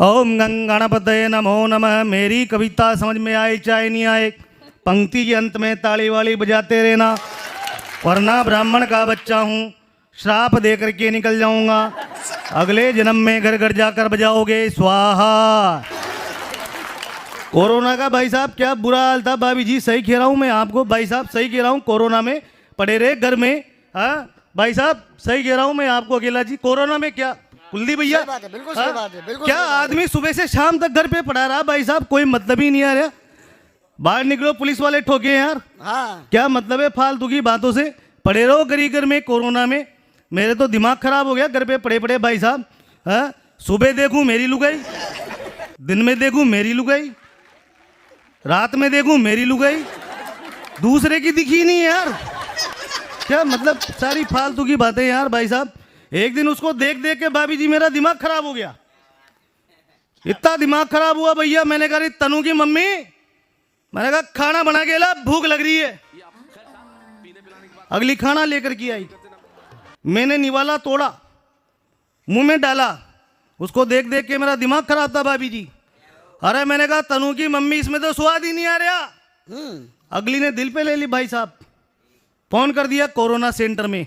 ओम गणपतये नमो नमः। मेरी कविता समझ में आए चाहे नहीं आए, पंक्ति के अंत में ताली वाली बजाते रहना, वरना ब्राह्मण का बच्चा हूँ, श्राप दे करके निकल जाऊंगा। अगले जन्म में घर घर जाकर बजाओगे स्वाहा। कोरोना का भाई साहब क्या बुरा हाल था। भाभी जी सही कह रहा हूँ मैं आपको, भाई साहब सही कह रहा हूँ। कोरोना में पड़े रहे घर में। हाँ भाई साहब सही कह रहा हूँ मैं आपको अकेला जी। कोरोना में क्या कुलदीप भैया, बिल्कुल सही बात है, बिल्कुल क्या आदमी सुबह से शाम तक घर पे पड़ा रहा भाई साहब, कोई मतलब ही नहीं आ रहा। बाहर निकलो पुलिस वाले ठोके यार। हाँ क्या मतलब है फालतू की बातों से। पड़े रहो गरीब घर में कोरोना में। मेरे तो दिमाग खराब हो गया घर पे पड़े पड़े भाई साहब। हाँ सुबह देखूं मेरी लुगाई, दिन में देखूं मेरी लुगाई, रात में देखूं मेरी लुगाई, दूसरे की दिखी नहीं यार। क्या मतलब सारी फालतू की बातें यार भाई साहब। एक दिन उसको देख देख के भाभी जी मेरा दिमाग खराब हो गया। इतना दिमाग खराब हुआ भैया, मैंने कहा तनु की मम्मी, मैंने कहा खाना बना के ला, भूख लग रही है। अगली खाना लेकर के आई, मैंने निवाला तोड़ा, मुंह में डाला, उसको देख देख के मेरा दिमाग खराब था भाभी जी। अरे मैंने कहा तनु की मम्मी इसमें तो स्वाद ही नहीं आ रहा। अगली ने दिल पे ले ली भाई साहब, फोन कर दिया कोरोना सेंटर में,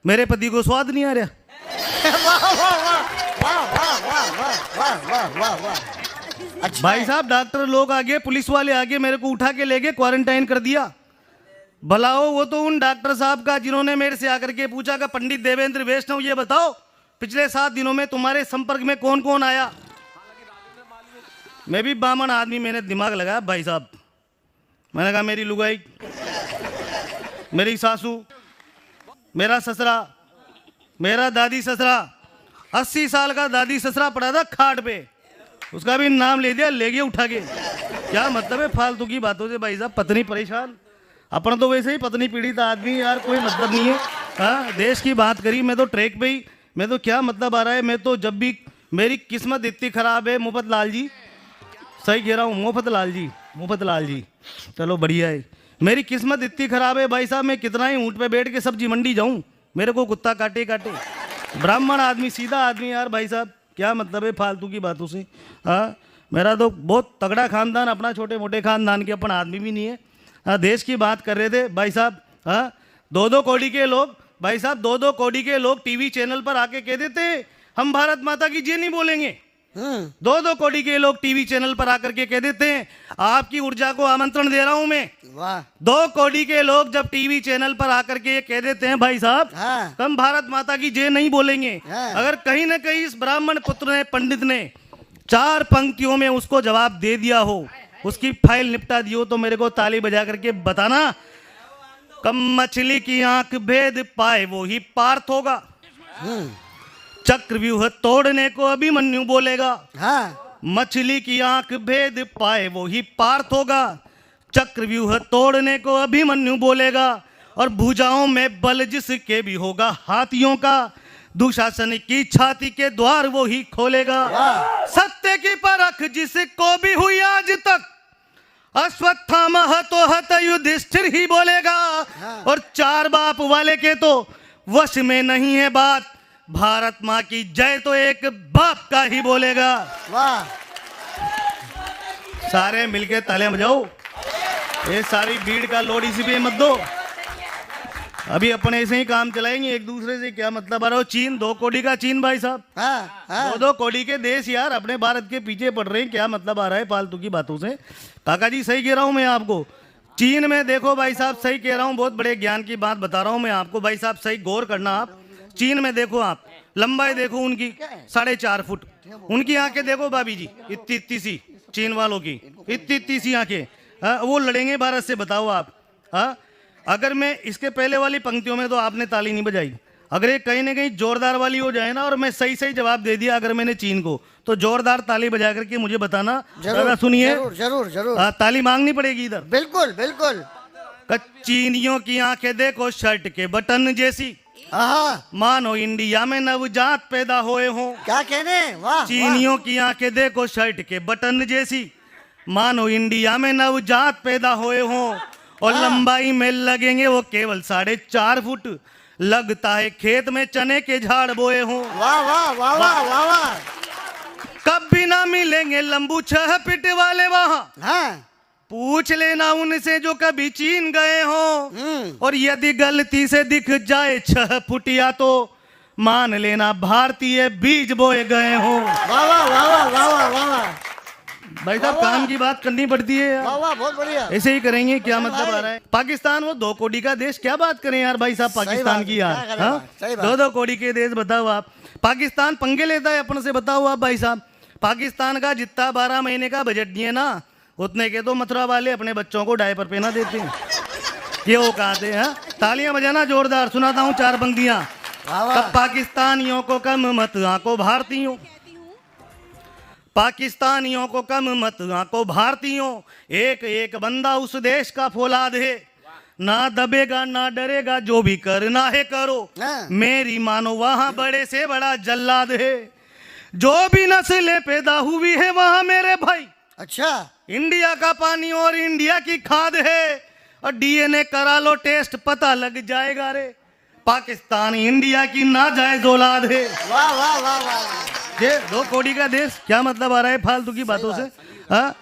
मेरे पति को स्वाद नहीं आ रहा। भाई साहब डॉक्टर लोग आगे, पुलिस वाले आगे, मेरे को उठा के ले गए, क्वारंटाइन कर दिया। भलाओ वो तो उन डॉक्टर साहब का जिन्होंने मेरे से आकर के पूछा कि पंडित देवेंद्र वैष्णव ये बताओ पिछले 7 दिनों में तुम्हारे संपर्क में कौन कौन आया। मैं भी बामन आदमी, मैंने दिमाग लगाया भाई साहब। मैंने कहा मेरी लुगाई, मेरी सासू, मेरा ससुरा, मेरा दादी ससुरा, 80 साल का दादी ससुरा पड़ा था खाट पे, उसका भी नाम ले दिया, ले गया उठा के। क्या मतलब है फालतू की बातों से भाई साहब। पत्नी परेशान, अपन तो वैसे ही पत्नी पीड़ित आदमी यार, कोई मतलब नहीं है। हाँ देश की बात करी, मैं तो ट्रैक पे ही, मैं तो क्या मतलब आ रहा है। मैं तो जब भी मेरी किस्मत इतनी खराब है, मुफ्त लाल जी सही कह रहा हूँ, मुफ्त लाल जी, मुफ्त लाल जी चलो बढ़िया है। मेरी किस्मत इतनी खराब है भाई साहब, मैं कितना ही ऊँट पे बैठ के सब्जी मंडी जाऊँ, मेरे को कुत्ता काटे काटे। ब्राह्मण आदमी, सीधा आदमी यार भाई साहब, क्या मतलब है फालतू की बातों से। हाँ मेरा तो बहुत तगड़ा खानदान, अपना छोटे मोटे खानदान के अपन आदमी भी नहीं है। हाँ देश की बात कर रहे थे भाई साहब। हाँ 2-2 कौड़ी के लोग भाई साहब, 2-2 कौड़ी के लोग टीवी चैनल पर आके कह देते हम भारत माता की जय नहीं बोलेंगे। 2-2 कौड़ी के लोग टीवी चैनल पर आकर के कह देते हैं आपकी ऊर्जा को आमंत्रण दे रहा हूं मैं। वाह 2 कौड़ी के लोग जब टीवी चैनल पर आकर के कह देते हैं भाई साहब हाँ। हम भारत माता की जय नहीं बोलेंगे। हाँ। अगर कहीं ना कहीं इस ब्राह्मण पुत्र ने, पंडित ने 4 पंक्तियों में उसको जवाब दे दिया हो, उसकी फाइल निपटा दी हो, तो मेरे को ताली बजा करके बताना। कम मछली की आंख भेद पाए वो ही पार्थ होगा, चक्रव्यूह तोड़ने को अभिमन्यु बोलेगा। हाँ मछली की आंख भेद पाए वो ही पार्थ होगा, चक्रव्यूह तोड़ने को अभिमन्यु बोलेगा। और भुजाओं में बल जिसके भी होगा हाथियों का, दुशासन की छाती के द्वार वो ही खोलेगा। सत्य की परख जिसको भी हुई आज तक, अश्वत्थामा हतो हत युधिष्ठिर ही बोलेगा। और 4 बाप वाले के तो वश में नहीं है बात, भारत माँ की जय तो एक बाप का ही बोलेगा। वाह सारे मिलके ताले बजाओ, ये सारी भीड़ का लोड इसी पे मत दो। अभी अपन ऐसे ही काम चलाएंगे एक दूसरे से, क्या मतलब आ रहा हो। चीन 2 कौड़ी का चीन भाई साहब, हाँ हाँ 2-2 कौड़ी के देश यार अपने भारत के पीछे पड़ रहे हैं। क्या मतलब आ रहा है फालतू की बातों से। काका जी सही कह रहा हूँ मैं आपको। चीन में देखो भाई साहब, सही कह रहा हूँ, बहुत बड़े ज्ञान की बात बता रहा हूँ मैं आपको भाई साहब, सही गौर करना आप। चीन में देखो आप, लंबाई देखो उनकी 4.5 फुट, उनकी आंखें देखो भाभी जी इतनी इतनी सी, चीन वालों की इतनी इतनी सी आंखें। वो लड़ेंगे भारत से, बताओ आप। हाँ अगर मैं इसके पहले वाली पंक्तियों में तो आपने ताली नहीं बजाई, अगर ये कहीं ना कहीं जोरदार वाली हो जाए ना और मैं सही सही जवाब दे दिया अगर मैंने चीन को, तो जोरदार ताली बजा करके मुझे बताना। जरा सुनिए, जरूर जरूर जरूर ताली मांगनी पड़ेगी इधर। बिल्कुल बिल्कुल। चीनियों की आंखें देखो शर्ट के बटन जैसी, हाँ मानो इंडिया में नवजात पैदा हुए हो। क्या कहने, वाह। चीनियों की आंखें देखो शर्ट के बटन जैसी, मानो इंडिया में नवजात पैदा हुए हो। और लंबाई में लगेंगे वो केवल 4.5 फुट, लगता है खेत में चने के झाड़ बोए हो। वाह वाह वाह वाह वाह वाह। कभी ना मिलेंगे लंबू 6 फीट वाले वहां, हाँ पूछ लेना उनसे जो कभी चीन गए हो। और यदि गलती से दिख जाए 6 फुटिया तो मान लेना भारतीय बीज बोए गए हो। वाह वाह वाह वाह वाह वाह वाह वाह भाई साहब वाह। काम की बात करनी पड़ती है यार, वाह वाह बहुत बढ़िया। ऐसे ही करेंगे क्या अरे मतलब भाई। आ रहा है। पाकिस्तान वो 2 कोड़ी का देश, क्या बात करें यार भाई साहब पाकिस्तान बात की है, यार। क्या करें हाँ? बात, सही बात। 2 कोड़ी के देश बताओ आप, पाकिस्तान पंगे लेता है अपन से, बताओ आप भाई साहब। पाकिस्तान का जितना 12 महीने का बजट नहीं है ना, उतने के तो मथुरा वाले अपने बच्चों को डायपर पहना देते हैं। ये वो कहते हैं। तालियां बजाना जोरदार, सुनाता हूँ 4 पंक्तियां। वाह वाह तब पाकिस्तानियों को कम मत आंको भारतीयों, पाकिस्तानियों को कम मत आंको भारतीयों, एक एक बंदा उस देश का फौलाद है, ना दबेगा ना डरेगा जो भी करना है करो, हाँ। मेरी मानो वहां बड़े से बड़ा जल्लाद है, जो भी नस्लें पैदा हुई है वहां मेरे भाई अच्छा इंडिया का पानी और इंडिया की खाद है, और डीएनए करा लो टेस्ट पता लग जाएगा रे, पाकिस्तान इंडिया की नाजायज औलाद है। वाह वाह वाह वाह। ये 2 कोड़ी का देश, क्या मतलब आ रहा है फालतू की बातों से। हाँ